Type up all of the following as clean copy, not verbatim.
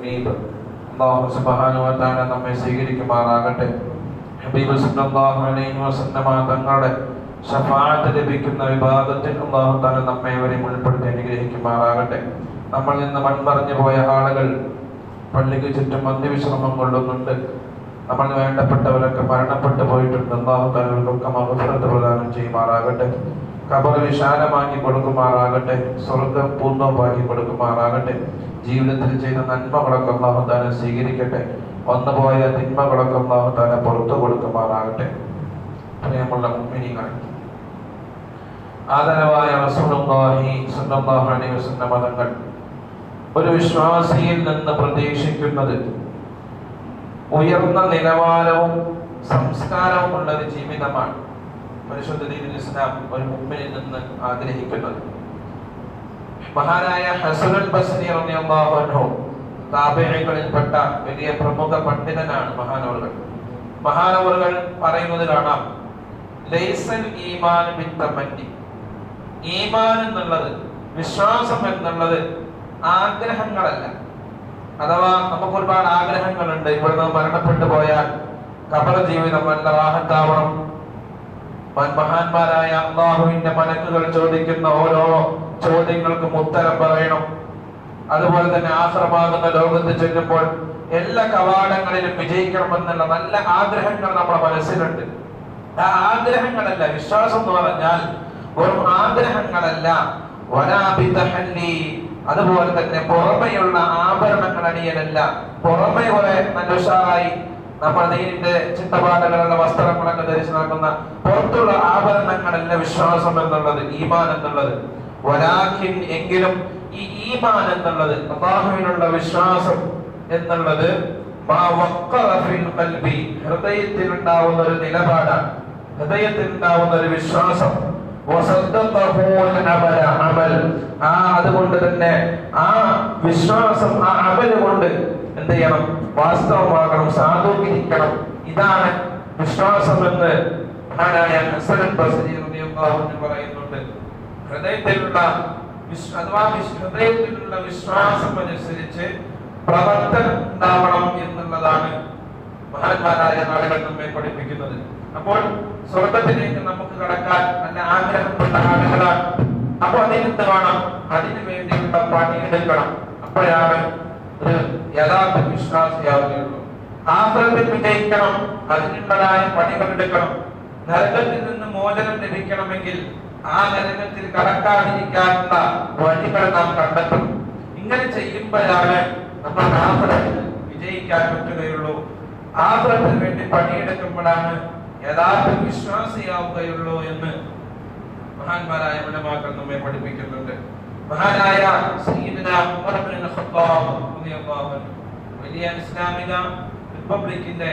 മുനീബ്. അല്ലാഹു സുബ്ഹാനഹു വ തആല നമ്മെ സ്വീകരിക്കുമാറാകട്ടെ. ഹബീബ് സല്ലല്ലാഹു അലൈഹി വസല്ലമ തങ്ങളുടെ ശഫാഅത്ത് ലഭിക്കുന്ന വിഭാഗത്തിൽ അല്ലാഹു തആല നമ്മെ ഇവരെയും ഉൾപ്പെടുത്തി അനുഗ്രഹിക്കുമാറാകട്ടെ. നമ്മൾ നിന്ന് മൺമറഞ്ഞു പോയ ആളുകൾ പള്ളിക്ക് ചുറ്റും അന്ത്യവിശ്രമം കൊള്ളുന്നുണ്ട്. നമ്മൾ വേണ്ടപ്പെട്ടവരൊക്കെ മരണപ്പെട്ടു പോയിട്ടുണ്ട്. അല്ലാഹു തആല അവർക്കൊക്കെ മഗ്ഫിറത്ത് പ്രദാനം ചെയ്യുമാറാകട്ടെ. ഖബർ വിശാലമാക്കി കൊടുക്കുമാറാകട്ടെ. സ്വർഗ്ഗം പൂർണ്ണമാക്കി കൊടുക്കുമാറാകട്ടെ. ജീവിതത്തിൽ ചെയ്ത നന്മകളൊക്കെ അല്ലാഹു തആല സ്വീകരിക്കട്ടെ. വന്നുപോയ തിന്മകളൊക്കെ അല്ലാഹു തആല പുറത്തു കൊടുക്കുമാറാകട്ടെ. പ്രിയമുള്ള മുഅ്മിനീങ്ങളെ, ആദരവായ റസൂലുള്ളാഹി സ്വല്ലല്ലാഹു അലൈഹി വസല്ലം തങ്ങൾ ഒരു വിശ്വാസിയിൽ നിന്ന് പ്രതീക്ഷിക്കുന്നത് ഉയർന്ന നിലവാരവും സംസ്കാരവും ഉള്ള ഒരു ജീവിതമാണ്. പരിശുദ്ധ ദീനുൽ ഇസ്ലാം ഒരു മുഅ്മിനിൽ നിന്ന് ആഗ്രഹിക്കുന്നത്. മഹാനായ ഹസനുൽ ബസ്രി റളിയല്ലാഹു അൻഹു താബിഈകളിൽപ്പെട്ട വലിയ പ്രമുഖ പണ്ഡിതനാണ്. മഹാനവറുകൾ പറയുന്നത് കാണാം, ലൈസൽ ഈമാൻ ബിത്തമന്നി, ഈമാൻ എന്നുള്ളത്, വിശ്വാസം എന്നുള്ളത് ആഗ്രഹങ്ങളല്ല. അഥവാ നമുക്ക് ഒരുപാട് ആഗ്രഹങ്ങളുണ്ട്. ഇവിടുന്ന് മരണപ്പെട്ടു പോയാൽ ഖബർ ജീവിതം നല്ല റാഹത്താവണം, മഹാന്മാരായ അല്ലാഹുവിന്റെ മലക്കുകൾ ചോദിക്കുന്ന ഓരോ ചോദ്യങ്ങൾക്കും ഉത്തരം പറയണം, അതുപോലെ തന്നെ ആഖിറമാകുന്ന ലോകത്ത് ചെല്ലുമ്പോൾ എല്ലാ കവാടങ്ങളിലും വിജയിക്കണമെന്നുള്ള നല്ല ആഗ്രഹങ്ങൾ നമ്മുടെ മനസ്സിലുണ്ട്. ആ ആഗ്രഹങ്ങളല്ല വിശ്വാസം എന്ന് പറഞ്ഞാൽ, വെറും ആഗ്രഹങ്ങളല്ല. അതുപോലെ തന്നെ പുറമെയുള്ള ആഭരണങ്ങൾ അണിയലല്ല. പുറമെ കുറെ നല്ല ഉഷാറായി നമ്മൾ ദീനിന്റെ ചിട്ടപാടുകളുള്ള വസ്ത്രങ്ങളൊക്കെ ധരിച്ചു നടക്കുന്ന പുറത്തുള്ള ആഭരണങ്ങളല്ല വിശ്വാസം എന്നുള്ളത്, ഈമാൻ എന്നുള്ളത്. വലാകിൻ, എങ്കിലും ഈ ഈമാൻ എന്നുള്ളത്, അല്ലാഹുവിനുള്ള വിശ്വാസം എന്നുള്ളത് ഹൃദയത്തിൽ ഉണ്ടാവുന്ന ഒരു നിലപാടാണ്, ഹൃദയത്തിൽ ഉണ്ടാവുന്ന ഒരു വിശ്വാസം. അതുകൊണ്ട് തന്നെ ആ വിശ്വാസം, ആ അമല് കൊണ്ട് എന്ത് ചെയ്യണം? വാസ്തവമാകണം, സാധൂകരിക്കണം. ഇതാണ് വിശ്വാസം എന്ന് മഹാനായ ഹസനുൽ ബസ്രി റളിയല്ലാഹു അൻഹു പറയുന്നുണ്ട്. ഹൃദയത്തിലുള്ള വിശ്വാസം അനുസരിച്ച് പ്രവർത്തനം ഉണ്ടാവണം എന്നുള്ളതാണ് മഹാന്മാരായ നാടുകൾ നമ്മെ പഠിപ്പിക്കുന്നത്. അപ്പോൾ സ്വർഗത്തിലേക്ക് നമുക്ക് കടക്കാൻ നല്ല ആഗ്രഹപ്പെട്ട ആളുകളാണ്. അപ്പൊ അതിനെന്ത് വേണം? അതിനു വേണ്ടിയുള്ള പണിയെടുക്കണം. അപ്പോഴാണ് ഒരു യഥാർത്ഥ വിശ്വാസിയാവുകയുള്ളൂ. ആഖിറത്തിൽ വിജയിക്കണം, അതിനുള്ളതായ പണികൾ എടുക്കണം. നരകത്തിൽ നിന്ന് മോചനം ലഭിക്കണമെങ്കിൽ ആ നരകത്തിൽ കടക്കാതിരിക്കാനുള്ള വഴികൾ നാം കണ്ടെത്തണം. ഇങ്ങനെ ചെയ്യുമ്പോഴാണ് നമ്മൾ ആഖിറത്തിൽ വിജയിക്കാൻ പറ്റുകയുള്ളൂ. ആഖിറത്തിന് വേണ്ടി പണിയെടുക്കുമ്പോഴാണ് യഥാർത്ഥ വിശ്വാസിയാവുകയുള്ളൂ എന്ന് മഹാന്മാരായ ഉലമാക്കൾ നമ്മെ പഠിപ്പിക്കുന്നുണ്ട്. മഹാനായ സയ്യിദുനാ ഉമർ ഇബ്നുൽ ഖത്താബ് റളിയല്ലാഹു അൻഹു വലിയ ഇസ്ലാമിക റിപ്പബ്ലിക്കിന്റെ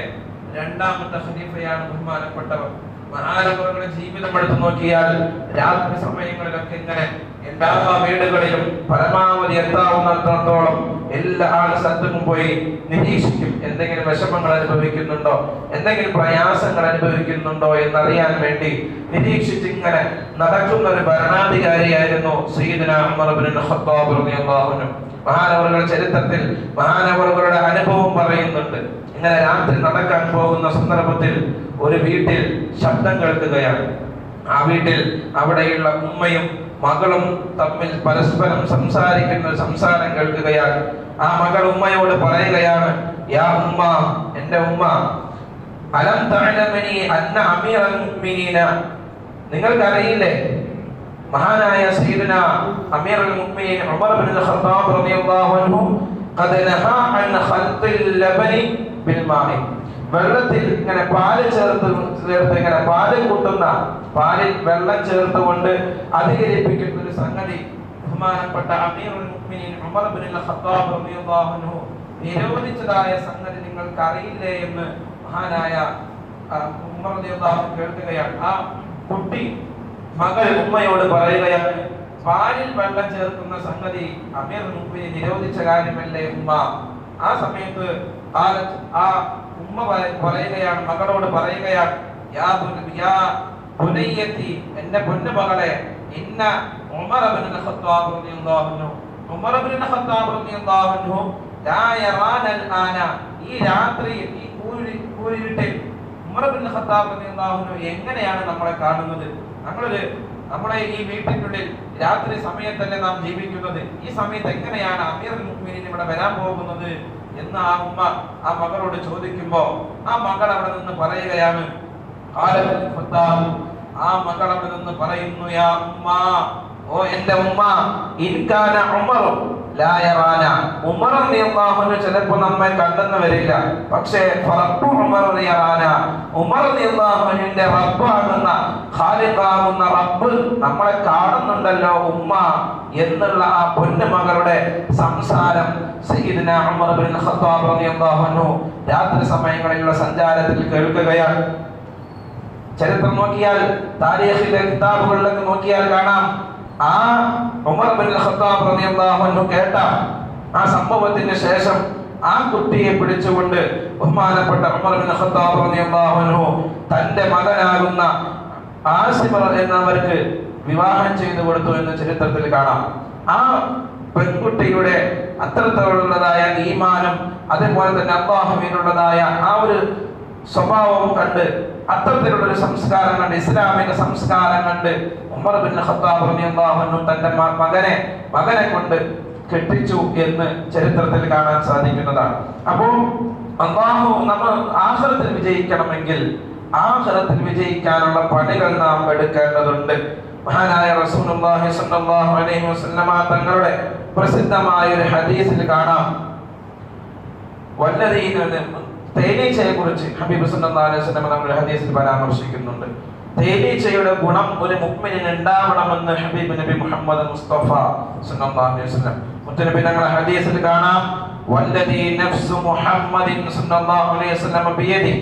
രണ്ടാമത്തെ ഖലീഫയാണ് ബഹുമാനപ്പെട്ടവർ. മഹാനവറുകളുടെ ജീവിതം എടുത്തു നോക്കിയാൽ രാത്രി സമയങ്ങളിലൊക്കെ ഇങ്ങനെ എല്ലാ വീടുകളിലും പരമാവധി എത്താവുന്നിടത്തോളം എല്ലാ സ്ഥലത്തും പോയി നിരീക്ഷിക്കും. എന്തെങ്കിലും വിഷമങ്ങൾ അനുഭവിക്കുന്നുണ്ടോ, എന്തെങ്കിലും പ്രയാസങ്ങൾ അനുഭവിക്കുന്നുണ്ടോ എന്നറിയാൻ വേണ്ടി നിരീക്ഷിച്ച് ഇങ്ങനെ നടക്കുന്ന ഒരു ഭരണാധികാരിയായിരുന്നു സയ്യിദുനാ ഉമർ ഇബ്നുൽ ഖത്താബ് റളിയല്ലാഹു അൻഹു. മഹാനവറുകളുടെ ചരിത്രത്തിൽ മഹാനവറുകളുടെ അനുഭവം പറയുന്നുണ്ട്. ഇങ്ങനെ രാത്രി നടക്കാൻ പോകുന്ന സന്ദർഭത്തിൽ ഒരു വീട്ടിൽ ശബ്ദം കേൾക്കുകയാണ്. ആ വീട്ടിൽ അവിടെയുള്ള ഉമ്മയും മകളും തമ്മിൽ പരസ്പരം സംസാരിക്കുന്ന സംസാരം കേൾക്കുകയാണ്. ആ മകൾ ഉമ്മയോട് പറയുകയാണ്, യാ ഉമ്മ, എന്റെ ഉമ്മ, അലം തഅലമനി അന്ന അമീറൽ മുഅ്മിനീന, നിങ്ങൾക്കറിയില്ലേ മഹാനായ സയ്യിദുനാ അമീറുൽ മുഅ്മിനീൻ ഉമർ ഇബ്നുൽ ഖത്താബ് റളിയല്ലാഹു അൻഹു ഖദ് നഹാ അൻ ഖൽഖിൽ ലബനി ബിൽ മാഇ, വെള്ളത്തിൽ ഇങ്ങനെ പാല് ചേർത്ത് ഇങ്ങനെ പാല് കൂട്ടുന്ന, പാലിൽ വെള്ളം ചേർത്തുകൊണ്ട് അധികരിപ്പിക്കുന്ന ഒരു സംഗതി ബഹുമാനപ്പെട്ട അമീറുൽ മുഅ്മിനീൻ ഉമർ ഇബ്നുൽ ഖത്താബ് റളിയല്ലാഹു അൻഹു നിരോധിച്ചതായ സംഗതി നിങ്ങൾക്ക് അറിയില്ലേ എന്ന് മഹാനായ ഉമർ റളിയല്ലാഹു അൻഹു കേൾക്കുകയാണ്. ആ കുട്ടി മകൾ ഉമ്മയോട് പറയുകയാണ്, പാലിൽ വെള്ളം ചേർക്കുന്ന സംഗതി അമീറുൽ മുഅ്മിനീൻ നിരോധിച്ച കാര്യമല്ലേ ഉമ്മ? ആ സമയത്ത് ആ ഉമ്മ പറയുകയാണ്, മകളോട് പറയുകയാണ്, യാ ബുനയ്യത്തി, എന്റെ പൊന്നു മകളെ, ഇന്ന ഉമർ ഇബ്നുൽ ഖത്താബ് റളിയല്ലാഹു അൻഹു, ഉമർ ഇബ്നുൽ ഖത്താബ് റളിയല്ലാഹു അൻഹു ലാ യറാനൽ ആന, ഈ രാത്രിയിൽ ഈ കൂരിരുട്ടിൽ ഉമർ ഇബ്നുൽ ഖത്താബ് റളിയല്ലാഹു അൻഹു എങ്ങനെയാണ് നമ്മളെ കാണുന്നത്? നമ്മളെ ഈ വീട്ടിനുള്ളിൽ രാത്രി സമയത്തല്ലേ നാം ജീവിക്കുന്നത്, ഈ സമയത്ത് എങ്ങനെയാണ് അമീറുൽ മുഅ്മിനീൻ ഇവിടെ വരാൻ പോകുന്നത് എന്ന് ആ ഉമ്മ ആ മകളോട് ചോദിക്കുമ്പോ ആ മകൾ അവിടെ നിന്ന് പറയുകയാണ്, ആ മകൾ അവിടെ നിന്ന് പറയുന്നു, യാ ഉമ്മ, ഓ എന്റെ ഉമ്മ, ഇൻകാന ഉമർ ലാ യറാന, ഉമർ റളിയല്ലാഹു അൻഹു ചിലപ്പോൾ നമ്മെ കണ്ടെന്ന് വരില്ല, പക്ഷേ ഫറബ്ബു ഉമർ യറാന, ഉമർ റളിയല്ലാഹു അൻഹുവിന്റെ റബ്ബാകുന്ന ഖാലിഖാകുന്ന റബ്ബ് നമ്മളെ കാണുന്നുണ്ടല്ലോ ഉമ്മ എന്നുള്ള ആ പൊന്നുമകളുടെ സംസാരം സയ്യിദുന ഉമർ ഇബ്നുൽ ഖത്താബ് റളിയല്ലാഹു അൻഹു രാത്രി സമയങ്ങളിലുള്ള സഞ്ചാരത്തിൽ കേൾക്കുകയാണ്. ചരിത്രം നോക്കിയാൽ, താരീഖിലെ കിതാബുകളിലൊക്കെ നോക്കിയാൽ കാണാം, ആ ഉമർ ഇബ്നുൽ ഖത്താബ് റളിയല്ലാഹു അൻഹു കേട്ട ആ സംഭവത്തിന് ശേഷം ആ കുട്ടിയെ പിടിച്ചുകൊണ്ട് ബഹുമാനപ്പെട്ട ഉമർ ഇബ്നുൽ ഖത്താബ് റളിയല്ലാഹു അൻഹു തന്റെ മകനാകുന്ന ആസിഫ് എന്നവർക്ക് വിവാഹം ചെയ്തു കൊടുത്തു എന്ന് ചരിത്രത്തിൽ കാണാം. ആ പെൺകുട്ടിയുടെ അത്തരത്തിലുള്ളതായ ഈമാനും അതേപോലെ തന്നെ അല്ലാഹുവിനുള്ളതായ ആ ഒരു സ്വഭാവവും കണ്ട്, അത്തരത്തിലുള്ള ഒരു സംസ്കാരം കണ്ട്, ഇസ്ലാമിക സംസ്കാരം കണ്ട് ഉമർ ഇബ്നുൽ ഖത്താബ് റളിയല്ലാഹു അൻഹു തന്റെ മകനെ കൊണ്ട് കെട്ടിച്ചു എന്ന് ചരിത്രത്തിൽ കാണാൻ സാധിക്കുന്നതാണ്. അപ്പോൾ അല്ലാഹു നമ്മൾ ആഖിറത്തിൽ വിജയിക്കണമെങ്കിൽ ആഖിറത്തിൽ വിജയിക്കാനുള്ള പണികൾ നാം എടുക്കേണ്ടതുണ്ട്. മഹാനായ റസൂലുള്ളാഹി സ്വല്ലല്ലാഹു അലൈഹി വസല്ലമ തങ്ങളുടെ പ്രസിദ്ധമായ ഒരു ഹദീസിൽ കാണാം, വല്ലദീന, തേനീച്ചയെ കുറിച്ച് ഹബീബ് സല്ലല്ലാഹു അലൈഹി വസല്ലം നമ്മുടെ ഹദീസിൽ പരാമർശിക്കുന്നുണ്ട്. തേനീച്ചയുടെ ഗുണം ഒരു മുഅ്മിനിന് ഉണ്ടാവണമെന്ന് ഹബീബ് നബി മുഹമ്മദ് മുസ്തഫ സല്ലല്ലാഹു അലൈഹി വസല്ലം മുത്തനബി തങ്ങളുടെ ഹദീസിൽ കാണാം, വല്ലദീ നഫ്സു മുഹമ്മദിൻ സല്ലല്ലാഹു അലൈഹി വസല്ലം ബിയദി,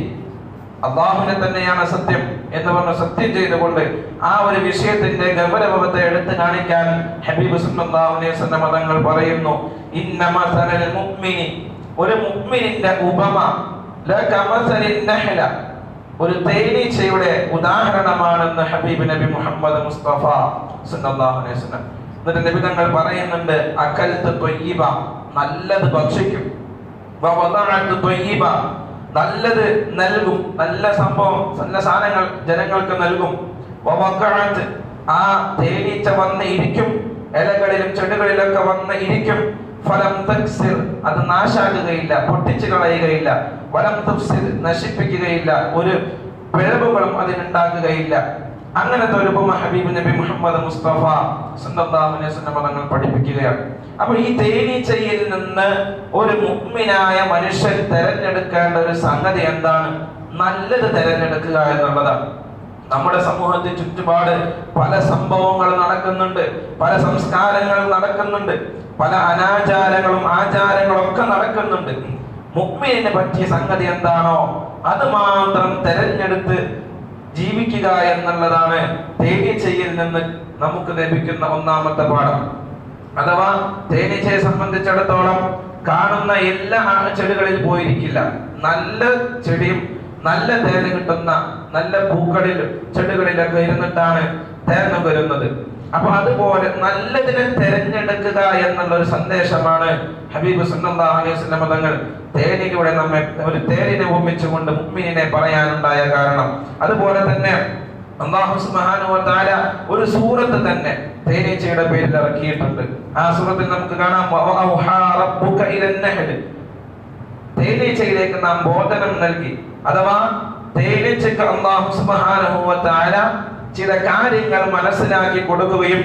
അല്ലാഹുവിനെ തന്നെയാണ് സത്യം എന്ന് പറഞ്ഞ് സത്യം ചെയ്തുകൊണ്ട് ആ ഒരു വിഷയത്തിന്റെ ഗൗരവത്തെ എടുത്തു കാണിക്കാൻ ഹബീബ് സല്ലല്ലാഹു അലൈഹി വസല്ലം തങ്ങൾ പറയുന്നു, ഇന്ന മസലൽ മുഅ്മിനി, ഒരു മുഅ്മിനിന്റെ ഉപമ ലകമസലിൻ നഹ്ല, ഒരു തേനീച്ചയുടെ ഉദാഹരണമാണെന്ന് ഹബീബ് നബി മുഹമ്മദ് മുസ്തഫ സല്ലല്ലാഹു അലൈഹി വസല്ലം. എന്നിട്ട് നബി തങ്ങൾ പറയുന്നുണ്ട്, അകൽതു ത്വയ്യിബ, നല്ലത് ഭക്ഷിക്കും, വവദഅതു ത്വയ്യിബ, നല്ലത് നൽകും, നല്ല സംഭവം, നല്ല സാധനങ്ങൾ ജനങ്ങൾക്ക് നൽകും, വവഖഅത്, ആ തേനീച്ച വന്ന് ഇരിക്കും, ഇലകളിലും ചെടികളിലൊക്കെ വന്ന് ഇരിക്കും, ഫലം തക്സിർ, അത് നാശാക്കുകയില്ല, പൊട്ടിച്ചു കളയുകയില്ല, വലം തുഫ്സിർ, നശിപ്പിക്കുകയില്ല, ഒരു പിഴവുകളും അതിനുണ്ടാക്കുകയില്ല. അങ്ങനത്തെ ഒരു ഉപമ ഹബീബ് നബി മുഹമ്മദ് മുസ്തഫ സല്ലല്ലാഹു അലൈഹി വസല്ലം തങ്ങൾ പഠിപ്പിക്കുകയാണ്. അപ്പോൾ ഈ തേനീച്ചയിൽ നിന്ന് ഒരു മുഅ്മിനായ മനുഷ്യൻ തിരഞ്ഞെടുക്കേണ്ട ഒരു സംഗതി എന്താണ്? നല്ലത് തിരഞ്ഞെടുക്കുക എന്നുള്ളതാണ്. നമ്മുടെ സമൂഹത്തിൽ ചുറ്റുപാട് പല സംഭവങ്ങൾ നടക്കുന്നുണ്ട്, പല സംസ്കാരങ്ങൾ നടക്കുന്നുണ്ട്, പല അനാചാരങ്ങളും ആചാരങ്ങളും ഒക്കെ നടക്കുന്നുണ്ട്. മുഅ്മിനിനെ പറ്റിയ സംഗതി എന്താണോ അത് മാത്രം തിരഞ്ഞെടുത്ത് ജീവിക്കുക എന്നുള്ളതാണ് തേനീച്ചയിൽ നിന്ന് നമുക്ക് ലഭിക്കുന്ന ഒന്നാമത്തെ പാഠം. അഥവാ തേനീച്ചയെ സംബന്ധിച്ചിടത്തോളം കാണുന്ന എല്ലാ ചെടികളിൽ പോയിരിക്കില്ല, നല്ല ചെടിയും നല്ല തേന് കിട്ടുന്ന നല്ല പൂക്കളിലും ചെടികളിലൊക്കെ ഇരുന്നിട്ടാണ് തേൻ വരുന്നത്. അപ്പൊ അതുപോലെ നല്ലതിനെ തിരഞ്ഞെടുക്കുക എന്നുള്ള ഒരു സന്ദേശമാണ് ഹബീബ് സല്ലല്ലാഹു അലൈഹി വസല്ലം തങ്ങൾ തേനിലൂടെ നമ്മെ ഒരു തേനിനെ ഉപമിച്ചുകൊണ്ട് മുഅ്മിനിനെ പറയാനുണ്ടായ കാരണം. അതുപോലെ തന്നെ അല്ലാഹു സുബ്ഹാനഹു വ തആല ഒരു സൂറത്ത് തന്നെ തേനീച്ചയുടെ പേരിൽ ഇറക്കിയിട്ടുണ്ട്. ആ സൂറത്തിൽ നമുക്ക് കാണാം, വഅൗഹാ റബ്ബുക ഇലൻ നഹ്ൽ, തേനീച്ചയിലേക്ക് നാം ബോധനം നൽകി. അഥവാ തേനീച്ചയ്ക്ക് അല്ലാഹു സുബ്ഹാനഹു വ തആല ചില കാര്യങ്ങൾ മനസ്സിലാക്കി കൊടുക്കുകയും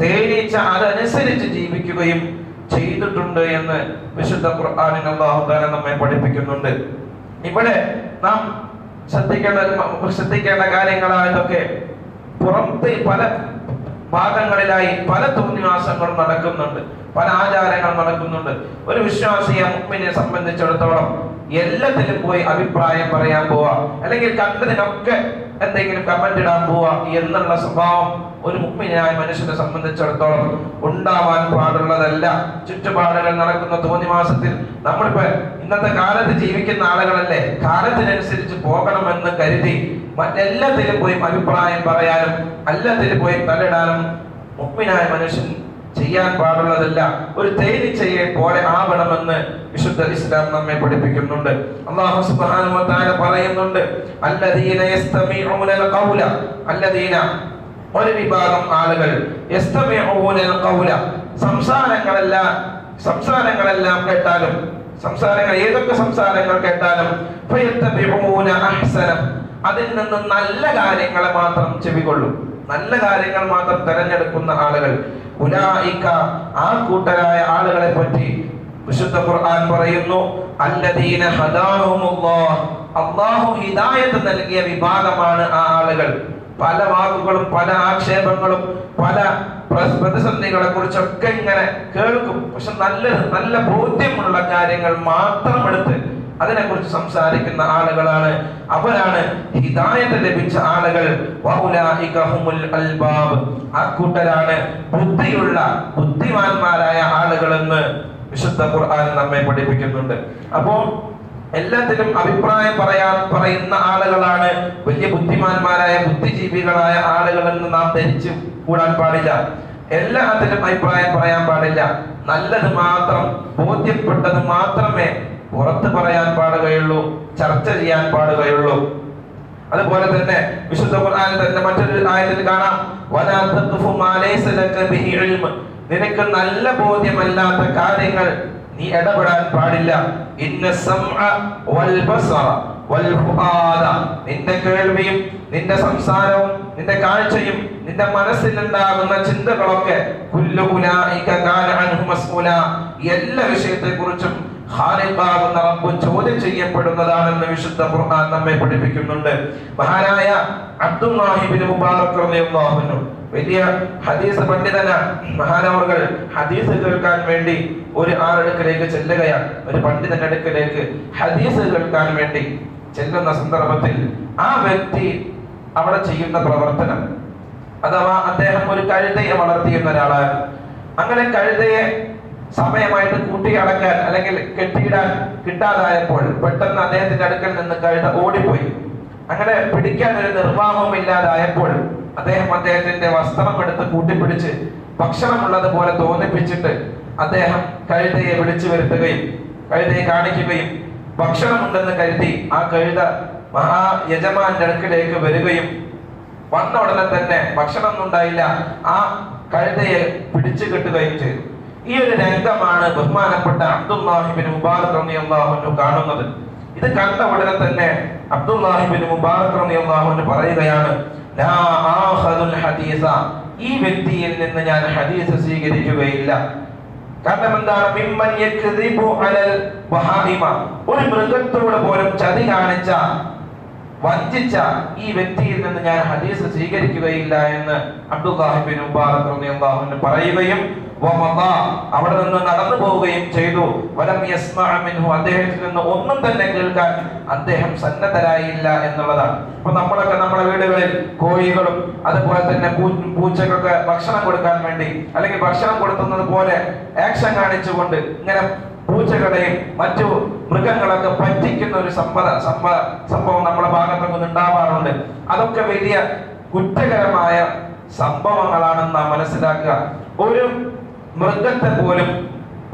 തേനീച്ച അതനുസരിച്ച് ജീവിക്കുകയും ചെയ്തിട്ടുണ്ട് എന്ന് വിശുദ്ധ ഖുർആനിൽ അല്ലാഹു തആല നമ്മെ പഠിപ്പിക്കുന്നുണ്ട്. ഇവിടെ നാം ശ്രദ്ധിക്കേണ്ട കാര്യങ്ങളായതൊക്കെ പുറത്ത് പല ഭാഗങ്ങളിലായി പല തോന്നിവാസങ്ങളും നടക്കുന്നുണ്ട്, പല ആചാരങ്ങൾ നടക്കുന്നുണ്ട്. ഒരു വിശ്വാസിയെ മുഅ്മിനെ സംബന്ധിച്ചിടത്തോളം എല്ലാത്തിലും പോയി അഭിപ്രായം പറയാൻ പോവാ, അല്ലെങ്കിൽ കണ്ടതിനൊക്കെ എന്തെങ്കിലും കമന്റ് ഇടാൻ പോവാ എന്നുള്ള സ്വഭാവം ഒരു മുഅ്മിനായ മനുഷ്യനെ സംബന്ധിച്ചിടത്തോളം ഉണ്ടാവാൻ പാടുള്ളതല്ല. ചുറ്റുപാടുകൾ നടക്കുന്ന തോന്നിവാസത്തിൽ നമ്മളിപ്പോ ഇന്നത്തെ കാലത്ത് ജീവിക്കുന്ന ആളുകളല്ലേ, കാലത്തിനനുസരിച്ച് പോകണമെന്ന് കരുതി മറ്റെല്ലാത്തിലും പോയി അഭിപ്രായം പറയാനും എല്ലാത്തിലും പോയി തലയിടാനും മുഅ്മിനായ മനുഷ്യൻ ചെയ്യാൻ പാടുള്ളതല്ല. ഒരു തേനീച്ചയെ പോലെ ആവണമെന്ന് വിശുദ്ധ ഇസ്ലാം നമ്മെ പഠിപ്പിക്കുന്നുണ്ട്. അല്ലാഹു സുബ്ഹാനഹു വ തആല പറയുന്നുണ്ട്, അല്ലദീന യസ്തമിഊനൽ ഖൗല, അല്ലദീന ഒരു വിഭാഗം ആളുകൾ, യസ്തമിഊനൽ ഖൗല സംസാരങ്ങളെല്ലാം കേട്ടാലും, ഏതൊക്കെ സംസാരങ്ങൾ കേട്ടാലും, ഫയത്തബിഊന അഹ്സന അതിൽ നിന്ന് നല്ല കാര്യങ്ങളെ മാത്രം ചെവികൊള്ളും, നല്ല കാര്യങ്ങൾ മാത്രം തെരഞ്ഞെടുക്കുന്ന ആളുകൾ, ഉലൈക ആ കൂട്ടരായ ആളുകളെ പറ്റി വിശുദ്ധ ഖുർആൻ പറയുന്നു, അല്ലദീന ഹദാഹുമുല്ലാഹ് അല്ലാഹു ഹിദായത്ത് നൽകിയ വിഭാഗമാണ് ആ ആളുകൾ. പല വാക്കുകളും പല ആക്ഷേപങ്ങളും പല പ്രതിസന്ധികളെ കുറിച്ചൊക്കെ ഇങ്ങനെ കേൾക്കും, പക്ഷെ നല്ല ബോധ്യമുള്ള കാര്യങ്ങൾ മാത്രം എടുത്ത് അതിനെക്കുറിച്ച് സംസാരിക്കുന്ന ആളുകളാണ്, അവരാണ് ഹിദായത്ത് ലഭിച്ച ആളുകൾ. വഉലൈക ഹുമുൽ അൽബാബ് ആ കൂട്ടരാണ് ബുദ്ധിമാന്മാരായ ആളുകളെന്ന് വിശുദ്ധ ഖുർആൻ നമ്മെ പഠിപ്പിക്കുന്നുണ്ട്. അപ്പോൾ എല്ലാത്തിലും അഭിപ്രായം പറയുന്ന ആളുകളാണ് വലിയ ബുദ്ധിമാന്മാരായ ബുദ്ധിജീവികളായ ആളുകളെന്ന് നാം ധരിച്ചു കൂടാൻ പാടില്ല. എല്ലാത്തിലും അഭിപ്രായം പറയാൻ പാടില്ല. നല്ലത് മാത്രം, ബോധ്യപ്പെട്ടത് മാത്രമേ പുറത്ത് പറയാൻ പാടുകയുള്ളൂ, ചർച്ച ചെയ്യാൻ പാടുകയുള്ളൂ. അതുപോലെ തന്നെ വിശുദ്ധ ഖുർആൻ തന്നെ മറ്റൊരു ആയത്തിൽ കാണാം, വലാ തഖ്ഫു മാ ലൈസ ലക ബിഹി ഇൽമ് നിനക്ക് നല്ല ബോധ്യമല്ലാത്ത കാര്യങ്ങൾ നീ ഇടപെടാൻ പാടില്ല. ഇന്ന സമഅ വൽ ബസറ വൽ ഫുആദ നിന്റെ കേൾവിയും നിന്റെ സംസാരവും നിന്റെ കാഴ്ചയും നിന്റെ മനസ്സിലുണ്ടാകുന്ന ചിന്തകളൊക്കെ കുല്ലു ഉലൈക കാന അൻഹു മസ്ഊല എല്ലാ വിഷയത്തെക്കുറിച്ചും ഖാലിഖാകുന്ന റബ്ബ് ചോദ്യം ചെയ്യപ്പെടുന്നതാണെന്ന് വിശുദ്ധ ഖുർആൻ നമ്മെ പഠിപ്പിക്കുന്നുണ്ട്. മഹാനായ അബ്ദുല്ലാഹി ഇബ്നു മുബാറക് റളിയല്ലാഹു അൻഹു വലിയ ഹദീസ് പണ്ഡിതനാണ്. മഹാനവർകൾ ഹദീസ് കേൾക്കാൻ വേണ്ടി ഒരു ആളടുക്കലേക്ക് ചെല്ലുകയാണ്. ഒരു പണ്ഡിതന്റെ അടുക്കലേക്ക് ഹദീസ് കേൾക്കാൻ വേണ്ടി ചെല്ലുന്ന സന്ദർഭത്തിൽ ആ വ്യക്തി അവിടെ ചെയ്യുന്ന പ്രവർത്തനം, അഥവാ അദ്ദേഹം ഒരു കഴുതയെ വളർത്തിയിരുന്ന ഒരാളാണ്. അങ്ങനെ കഴുതയെ സമയമായിട്ട് കൂട്ടിയടക്കാൻ അല്ലെങ്കിൽ കെട്ടിയിടാൻ കിട്ടാതായപ്പോൾ പെട്ടെന്ന് അദ്ദേഹത്തിന്റെ അടുക്കൽ നിന്ന് കഴുത ഓടിപ്പോയി. അങ്ങനെ പിടിക്കാൻ ഒരു നിർവാഹവും ഇല്ലാതായപ്പോൾ അദ്ദേഹത്തിന്റെ വസ്ത്രം എടുത്ത് കൂട്ടിപ്പിടിച്ച് ഭക്ഷണമുള്ളത് പോലെ തോന്നിപ്പിച്ചിട്ട് അദ്ദേഹം കഴുതയെ വിളിച്ചു വരുത്തുകയും കഴുതയെ കാണിക്കുകയും ഭക്ഷണമുണ്ടെന്ന് കരുതി ആ കഴുത യജമാന്റെ അടുക്കിലേക്ക് വരികയും വന്ന ഉടനെ തന്നെ ഭക്ഷണമൊന്നും ഉണ്ടായില്ല, ആ കഴുതയെ പിടിച്ചു കെട്ടുകയും ചെയ്തു. ഈ ഒരു രംഗമാണ് ബഹുമാനപ്പെട്ട അബ്ദുല്ലാഹി ഇബ്നു മുബാറക് റളിയല്ലാഹു അൻഹു കാണുന്നത്. ഇത് കണ്ട ഉടനെ തന്നെ അബ്ദുല്ലാഹി ഇബ്നു മുബാറക് റളിയല്ലാഹു അൻഹു പറയുകയാണ്, ലാ ആഖദുൽ ഹദീസ ഈ വ്യക്തിയിൽ നിന്ന് ഞാൻ ഹദീസ് സ്വീകരിക്കുകയില്ല. കാരണം എന്താണ്? മിമ്മൻ യക്ദിബു അലൽ വഹായിമ ഒരു മൃഗത്തോട് പോലും ചതി കാണിച്ച വഞ്ചിച്ച ഈ വ്യക്തിയിൽ നിന്ന് ഞാൻ ഹദീസ് സ്വീകരിക്കുകയില്ല എന്ന് അബ്ദുല്ലാഹി ഇബ്നു മുബാറക് റളിയല്ലാഹു അൻഹു പറയുകയും അവിടെ നിന്ന് നടന്നു പോവുകയും ചെയ്തു. വലം യസ്മഅ മിൻഹു അദ്ദേഹത്തിൽ നിന്ന് ഒന്നും തന്നെ കേൾക്കാൻ അദ്ദേഹം സന്നദ്ധരായില്ല എന്നുള്ളതാണ്. ഇപ്പൊ നമ്മളൊക്കെ നമ്മുടെ വീടുകളിൽ കോഴികളും അതുപോലെ തന്നെ പൂച്ചകൾക്ക് ഭക്ഷണം കൊടുക്കാൻ വേണ്ടി അല്ലെങ്കിൽ ഭക്ഷണം കൊടുക്കുന്നത് പോലെ ആക്ഷൻ കാണിച്ചുകൊണ്ട് ഇങ്ങനെ പൂച്ചകളെയും മറ്റു മൃഗങ്ങളൊക്കെ പറ്റിക്കുന്ന ഒരു സംഭവം നമ്മുടെ ഭാഗത്തൊക്കെ ഉണ്ടാവാറുണ്ട്. അതൊക്കെ വലിയ കുറ്റകരമായ സംഭവങ്ങളാണെന്ന് നാം മനസ്സിലാക്കുക. ഒരു മൃഗത്തെ പോലും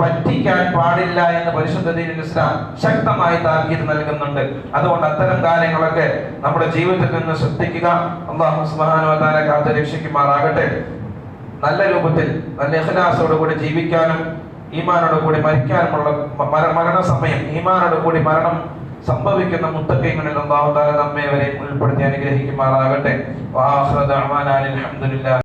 പറ്റിക്കാൻ പാടില്ല എന്ന് പരിശുദ്ധ ദീനുൽ ഇസ്ലാം ശക്തമായി താക്കീത് നൽകുന്നുണ്ട്. അതുകൊണ്ട് അത്തരം കാര്യങ്ങളൊക്കെ നമ്മുടെ ജീവിതത്തിൽ നിന്ന് ശ്രദ്ധിക്കുക. അല്ലാഹു സുബ്ഹാനഹു വ തആല കാത്ത് രക്ഷിക്കുമാറാകട്ടെ. നല്ല രൂപത്തിൽ നല്ല ഇഖ്ലാസോടുകൂടി ജീവിക്കാനും ഈമാനോടുകൂടി മരിക്കാനുമുള്ള മരണസമയം ഈമാനോടുകൂടി മരണം സംഭവിക്കുന്ന മുത്തഖീങ്ങളിൽ അല്ലാഹു തആല നമ്മെ വരെ ഉൾപ്പെടുത്തി അനുഗ്രഹിക്കുമാറാകട്ടെ. വആഖിറു ദഅ്വാനാ അൽഹംദുലില്ലാഹി